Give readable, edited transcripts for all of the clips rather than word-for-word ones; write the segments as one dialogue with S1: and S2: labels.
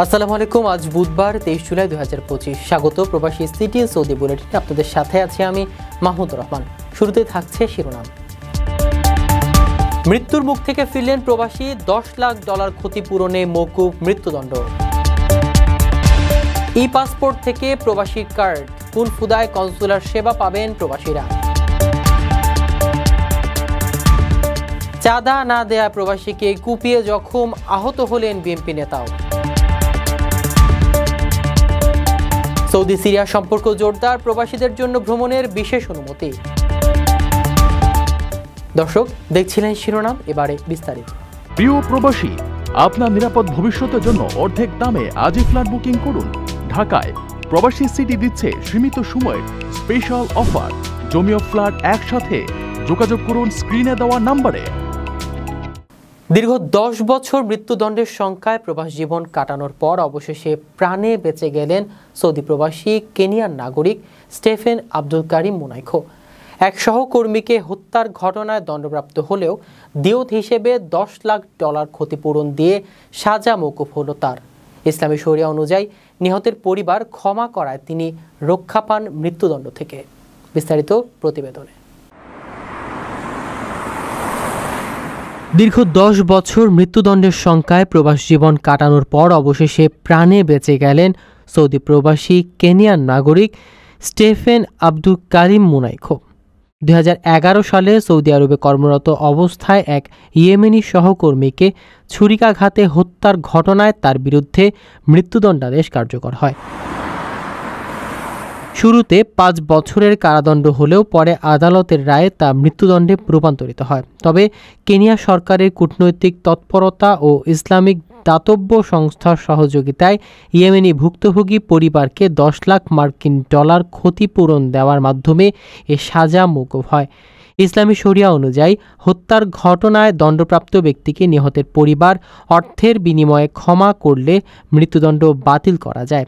S1: আসসালামু আলাইকুম। আজ বুধবার 23 জুলাই 2025। স্বাগত প্রবাসী সিটি সৌদি বুলেটিনে। আপনাদের সাথে আছি আমি মাহমুদুর রহমান। শুরুতে থাকছে শিরোনাম। মৃত্যুর মুখ থেকে ফিরলেন প্রবাসী, $10 লাখ ক্ষতিপূরণে মওকুফ মৃত্যুদণ্ড। ই পাসপোর্ট থেকে প্রবাসী কার্ড, কুনফুদায় কনসুলার সেবা পাবেন প্রবাসীরা। চাঁদা না দেয়া প্রবাসীকে কুপিয়ে জখম, আহত হলেন বিএনপি নেতাও। সৌদি সিরিয়া সম্পর্ক জোরদার, প্রবাসীদের জন্য ভ্রমণের বিশেষ অনুমতি। দর্শক, দেখছিলেন শিরোনাম, এবারে বিস্তারিত।
S2: প্রিয় প্রবাসী, আপনার নিরাপদ ভবিষ্যতের জন্য অর্ধেক দামে আজই ফ্ল্যাট বুকিং করুন। ঢাকায় প্রবাসী সিটি দিচ্ছে সীমিত সময়ের স্পেশাল অফার। জমিও ফ্ল্যাট একসাথে। যোগাযোগ করুন স্ক্রিনে দেওয়া নম্বরে।
S1: দীর্ঘ 10 বছর মৃত্যুদণ্ডের সংখ্যায় প্রবাস জীবন কাটানোর পর অবশেষে প্রাণে বেঁচে গেলেন সৌদি প্রবাসী কেনিয়ার নাগরিক স্টেফেন আব্দুল কারিম মুনাইখো। এক সহকর্মীকে হত্যার ঘটনায় দণ্ডপ্রাপ্ত হলেও দিয়ত হিসেবে $10 লাখ ক্ষতিপূরণ দিয়ে সাজা মওকুফ হলো তার। ইসলামী শরিয়া অনুযায়ী নিহতের পরিবার ক্ষমা করায় তিনি রক্ষা পান মৃত্যুদণ্ড থেকে। বিস্তারিত প্রতিবেদনে। দীর্ঘ 10 বছর মৃত্যুদণ্ডের সংখ্যায় প্রবাস জীবন কাটানোর পর অবশেষে প্রাণে বেঁচে গেলেন সৌদি প্রবাসী কেনিয়ার নাগরিক স্টেফেন আব্দুল কারিম মুনাইখো। 2011 সালে সৌদি আরবে কর্মরত অবস্থায় এক ইয়েমেনি সহকর্মীকে ছুরিকাঘাতে হত্যার ঘটনায় তার বিরুদ্ধে মৃত্যুদণ্ডাদেশ কার্যকর হয়। শুরুতে 5 বছরের কারাদণ্ড হলেও পরে আদালতের রায়ে তা মৃত্যুদণ্ডে রূপান্তরিত হয়। তবে কেনিয়া সরকারের কূটনৈতিক তৎপরতা ও ইসলামিক দাতব্য সংস্থার সহযোগিতায় ইয়েমেনি ভুক্তভোগী পরিবারকে $10 লাখ ক্ষতিপূরণ দেওয়ার মাধ্যমে এ সাজা মওকুফ হয়। ইসলামী শরিয়া অনুযায়ী হত্যার ঘটনায় দণ্ডপ্রাপ্ত ব্যক্তিকে নিহতের পরিবার অর্থের বিনিময়ে ক্ষমা করলে মৃত্যুদণ্ড বাতিল করা যায়।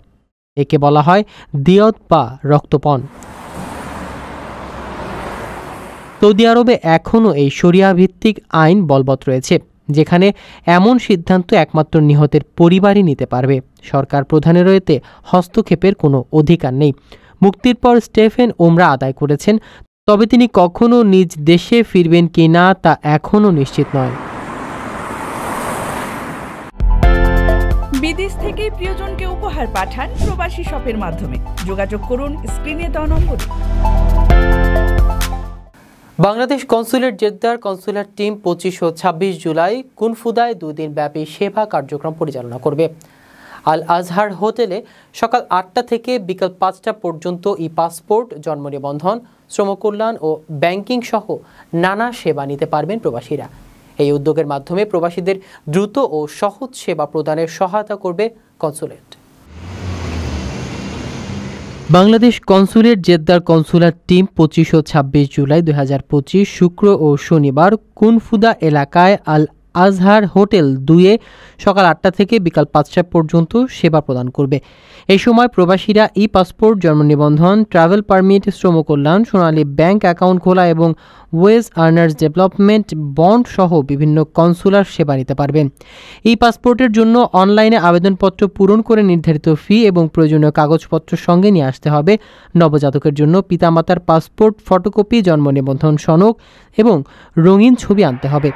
S1: একে বলা হয় দিয়ত বা রক্তপণ। সৌদি আরবে এখনও এই শরিয়া ভিত্তিক আইন বলবৎ রয়েছে, যেখানে এমন সিদ্ধান্ত একমাত্র নিহতের পরিবারই নিতে পারবে। সরকার প্রধানের এতে হস্তক্ষেপের কোনো অধিকার নেই। মুক্তির পর স্টেফেন ওমরা আদায় করেছেন, তবে তিনি কখনো নিজ দেশে ফিরবেন কিনা তা এখনও নিশ্চিত নয়।
S3: বিদেশ থেকে প্রিয়জনকে উপহার পাঠান প্রবাসী শপের মাধ্যমে। যোগাযোগ করুন স্ক্রিনে দেওয়া নম্বরে।
S1: বাংলাদেশ কনসুলেট জেদ্দার কনসুলার টিম 25 ও 26 জুলাই কুনফুদায় 2 দিন ব্যাপী সেবা কার্যক্রম পরিচালনা করবে। আল আজহার হোটেলে সকাল 8টা থেকে বিকাল 5টা পর্যন্ত ই পাসপোর্ট, জন্ম নিবন্ধন, শ্রমকল্যাণ ও ব্যাংকিং সহ নানা সেবা নিতে পারবেন প্রবাসীরা। এই উদ্যোগের মাধ্যমে প্রবাসীদের দ্রুত ও সহজ সেবা প্রদানের সহায়তা করবে কনসুলেট। বাংলাদেশ কনসুলেট জেদ্দার কনসুলার টিম 25 ও 26 জুলাই 2025 শুক্র ও শনিবার কুনফুদা এলাকায় আল আজহার হোটেল 2-এ সকাল 8টা থেকে বিকাল 5টা পর্যন্ত সেবা প্রদান করবে। এই সময় প্রবাসীরা ই পাসপোর্ট, জন্ম নিবন্ধন, ট্রাভেল পারমিট, শ্রমকল্যাণ, সোনালী ব্যাংক অ্যাকাউন্ট খোলা এবং ওয়েজ আর্নার্স ডেভেলপমেন্ট বন্ড সহ বিভিন্ন কনসুলার সেবা নিতে পারবেন। ই পাসপোর্টের জন্য অনলাইনে আবেদনপত্র পূরণ করে নির্ধারিত ফি এবং প্রয়োজনীয় কাগজপত্র সঙ্গে নিয়ে আসতে হবে। নবজাতকের জন্য পিতামাতার পাসপোর্ট ফটোকপি, জন্ম নিবন্ধন সনদ এবং রঙিন ছবি আনতে হবে।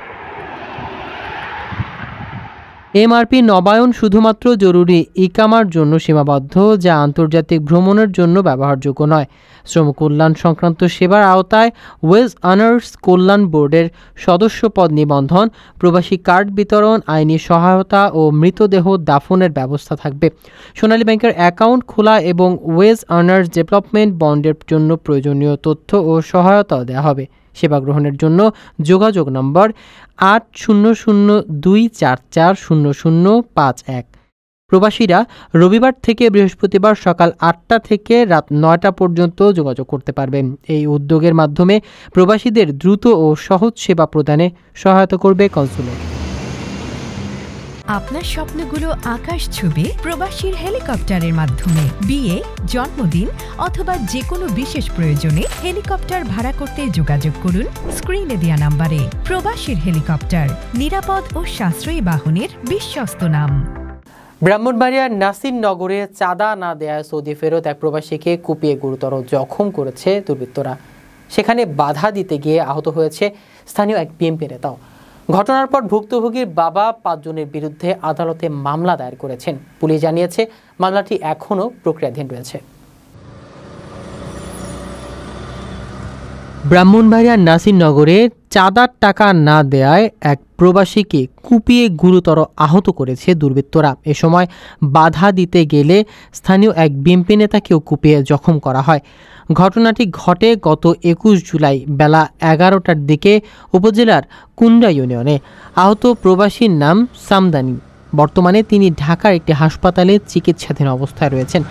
S1: এমআরপি নবায়ন শুধুমাত্র জরুরি ইকামার জন্য সীমাবদ্ধ, যা আন্তর্জাতিক ভ্রমণের জন্য ব্যবহারযোগ্য নয়। শ্রমকল্যাণ সংক্রান্ত সেবার আওতায় ওয়েজ আর্নার্স কল্যাণ বোর্ডের সদস্যপদ নিবন্ধন, প্রবাসী কার্ড বিতরণ, আইনি সহায়তা ও মৃতদেহ দাফনের ব্যবস্থা থাকবে। সোনালী ব্যাংকের অ্যাকাউন্ট খোলা এবং ওয়েজ আর্নার্স ডেভেলপমেন্ট বন্ডের জন্য প্রয়োজনীয় তথ্য ও সহায়তাও দেওয়া হবে। সেবা গ্রহণের জন্য যোগাযোগ নম্বর 8002440051। প্রবাসীরা রবিবার থেকে বৃহস্পতিবার সকাল 8টা থেকে রাত 9টা পর্যন্ত যোগাযোগ করতে পারবেন। এই উদ্যোগের মাধ্যমে প্রবাসীদের দ্রুত ও সহজ সেবা প্রদানে সহায়তা করবে কনসুলেট।
S4: আপনার স্বপ্নগুলো আকাশ ছবি প্রবাসীর হেলিকপ্টারের মাধ্যমে। বিয়ে, জন্মদিন অথবা যে কোনো বিশেষ প্রয়োজনে হেলিকপ্টার ভাড়া করতে যোগাযোগ করুন স্ক্রিনে দেওয়া নম্বরে। প্রবাসীর হেলিকপ্টার, নিরাপদ ও সাশ্রয়ী বাহনের বিশ্বস্ত নাম।
S1: ব্রাহ্মণবাড়িয়ার নাসিরনগরে চাঁদা না দেয়ায় সৌদি ফেরত এক প্রবাসীকে কুপিয়ে গুরুতর জখম করেছে দুর্বৃত্তরা। সেখানে বাধা দিতে গিয়ে আহত হয়েছে স্থানীয় এক বিএনপি নেতাও। ঘটনার পর ভুক্তভোগীর বাবা 5 জনের বিরুদ্ধে আদালতে মামলা দায়ের করেছেন। পুলিশ জানিয়েছে মামলাটি এখনও প্রক্রিয়াধীন রয়েছে। ব্রাহ্মণবাড়িয়ার নাসিরনগরে চাঁদার টাকা না দেয়ায় এক প্রবাসীকে কুপিয়ে গুরুতর আহত করেছে দুর্বৃত্তরা। এ সময় বাধা দিতে গেলে স্থানীয় এক বিএনপি নেতাকেও কুপিয়ে জখম করা হয়। ঘটনাটি ঘটে গত 21 জুলাই বেলা 11টার দিকে উপজেলার কুন্ডা ইউনিয়নে। আহত প্রবাসীর নাম সামদানি। বর্তমানে তিনি ঢাকার একটি হাসপাতালে চিকিৎসাধীন অবস্থায় রয়েছেন।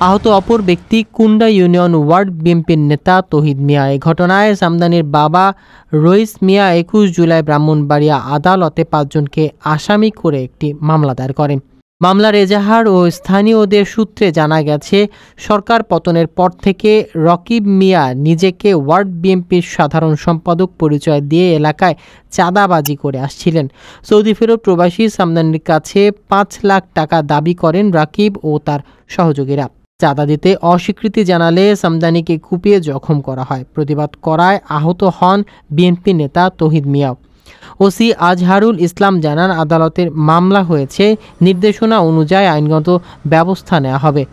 S1: আহত অপর ব্যক্তি কুন্ডা ইউনিয়ন ওয়ার্ড বিএনপির নেতা তহিদ মিয়া। এই ঘটনায় সামদানির বাবা রইস মিয়া 21 জুলাই ব্রাহ্মণবাড়িয়া আদালতে 5 জনকে আসামি করে একটি মামলা দায়ের করেন। মামলার এজাহার ও স্থানীয়দের সূত্রে জানা গেছে, সরকার পতনের পর থেকে রকিব মিয়া নিজেকে ওয়ার্ড বিএনপির সাধারণ সম্পাদক পরিচয় দিয়ে এলাকায় চাঁদাবাজি করে আসছিলেন। সৌদি ফেরত প্রবাসী সামদানির কাছে 5 লাখ টাকা দাবি করেন রাকিব ও তার সহযোগীরা। চাঁদা দিতে অস্বীকৃতি জানালে সামদানিকে কুপিয়ে জখম করা হয়। প্রতিবাদ করায় আহত হন বিএনপি নেতা তহিদ মিয়া। ওসি আজহারুল ইসলাম জানান, আদালতের মামলা হয়েছে, নির্দেশনা অনুযায়ী আইনগত ব্যবস্থা নেওয়া হবে।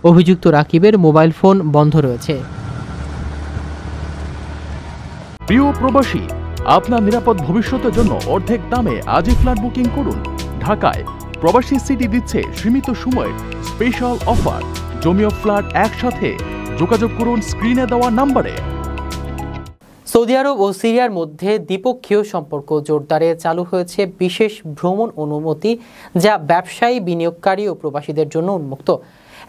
S1: অভিযুক্ত রাকিবের মোবাইল ফোন বন্ধ রয়েছে।
S2: প্রিয় প্রবাসী, আপনার নিরাপদ ভবিষ্যতের জন্য অর্ধেক দামে আজই ফ্ল্যাট বুকিং করুন। ঢাকায় প্রবাসী সিটি দিচ্ছে সীমিত সময়ের স্পেশাল অফার। জমিও ফ্ল্যাট একসাথে। যোগাযোগ করুন স্ক্রিনে দেওয়া নম্বরে।
S1: সৌদি আরব ও সিরিয়ার মধ্যে দ্বিপক্ষীয় সম্পর্ক জোরদারে চালু হয়েছে বিশেষ ভ্রমণ অনুমতি, যা ব্যবসায়ী, বিনিয়োগকারী ও প্রবাসীদের জন্য উন্মুক্ত।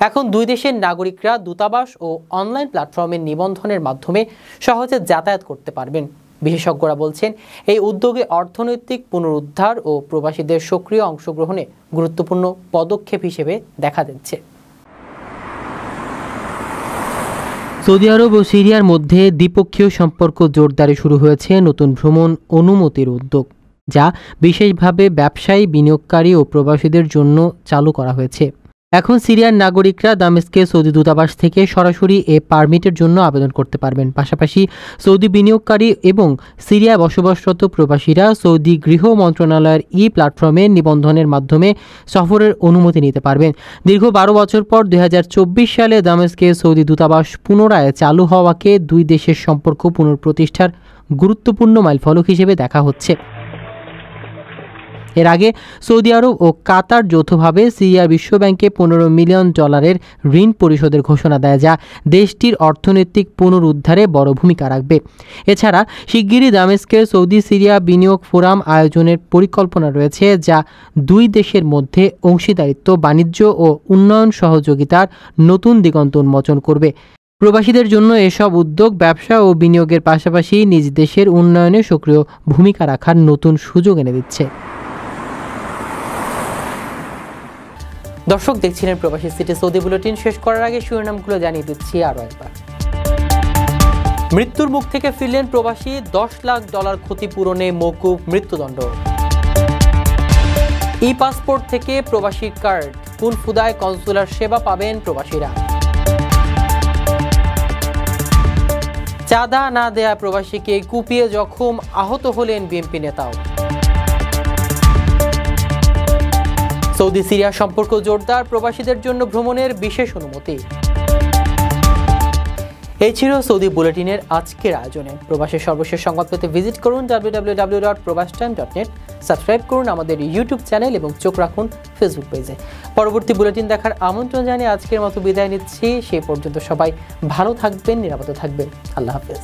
S1: এখন দুই দেশের নাগরিকরা দূতাবাস ও অনলাইন প্ল্যাটফর্মের নিবন্ধনের মাধ্যমে সহজে যাতায়াত করতে পারবেন। বিশেষজ্ঞরা বলছেন, এই উদ্যোগে অর্থনৈতিক পুনরুদ্ধার ও প্রবাসীদের সক্রিয় অংশগ্রহণে গুরুত্বপূর্ণ পদক্ষেপ হিসেবে দেখা দিচ্ছে। সৌদি আরব ও সিরিয়ার মধ্যে দ্বিপক্ষীয় সম্পর্ক জোরদারে শুরু হয়েছে নতুন ভ্রমণ অনুমতির উদ্যোগ, যা বিশেষভাবে ব্যবসায়ী, বিনিয়োগকারী ও প্রবাসীদের জন্য চালু করা হয়েছে। এখন সিরিয়ার নাগরিকরা দামেস্কে সৌদি দূতাবাস থেকে সরাসরি এ পারমিটের জন্য আবেদন করতে পারবেন। পাশাপাশি সৌদি বিনিয়োগকারী এবং সিরিয়ায় বসবাসরত প্রবাসীরা সৌদি গৃহ মন্ত্রণালয়ের প্ল্যাটফর্মে নিবন্ধনের মাধ্যমে সফরের অনুমতি নিতে পারবেন। দীর্ঘ 12 বছর পর 2024 সালে দামেস্কে সৌদি দূতাবাস পুনরায় চালু হওয়াকে দুই দেশের সম্পর্ক পুনঃপ্রতিষ্ঠার গুরুত্বপূর্ণ মাইলফলক হিসেবে দেখা হচ্ছে। এর আগে সৌদি আরব ও কাতার যৌথভাবে সিরিয়ার বিশ্বব্যাংকে $15 মিলিয়ন ঋণ পরিশোধের ঘোষণা দেয়, যা দেশটির অর্থনৈতিক পুনরুদ্ধারে বড় ভূমিকা রাখবে। এছাড়া শিগগিরই দামেস্কের সৌদি সিরিয়া বিনিয়োগ ফোরাম আয়োজনের পরিকল্পনা রয়েছে, যা দুই দেশের মধ্যে অংশীদারিত্ব, বাণিজ্য ও উন্নয়ন সহযোগিতার নতুন দিগন্ত উন্মোচন করবে। প্রবাসীদের জন্য এসব উদ্যোগ ব্যবসা ও বিনিয়োগের পাশাপাশি নিজ দেশের উন্নয়নে সক্রিয় ভূমিকা রাখার নতুন সুযোগ এনে দিচ্ছে। দর্শক, দেখছিলেন প্রবাসী সিটি সৌদি বুলেটিন। শেষ করার আগে শিরোনামগুলো জানিয়ে দিচ্ছি আরও একবার। মৃত্যুর মুখ থেকে ফিরলেন প্রবাসী, $10 লাখ ক্ষতিপূরণে মওকুফ মৃত্যুদণ্ড। পাসপোর্ট থেকে প্রবাসী কার্ড, কোন ফুদায় কনসুলার সেবা পাবেন প্রবাসীরা। চাঁদা না দেয়া প্রবাসীকে কুপিয়ে জখম, আহত হলেন বিএনপি নেতাও। সৌদি সিরিয়া সম্পর্ক জোরদার, প্রবাসীদের জন্য ভ্রমণের বিশেষ অনুমতি। এই ছিল সৌদি বুলেটিনের আজকের আয়োজনে। প্রবাসের সর্বশেষ সংবাদ পেতে ভিজিট করুন www.probastime.net। সাবস্ক্রাইব করুন আমাদের ইউটিউব চ্যানেল এবং চোখ রাখুন ফেসবুক পেজে। পরবর্তী বুলেটিন দেখার আমন্ত্রণ জানিয়ে আজকের মতো বিদায় নিচ্ছি। সেই পর্যন্ত সবাই ভালো থাকবেন, নিরাপদে থাকবেন। আল্লাহ হাফেজ।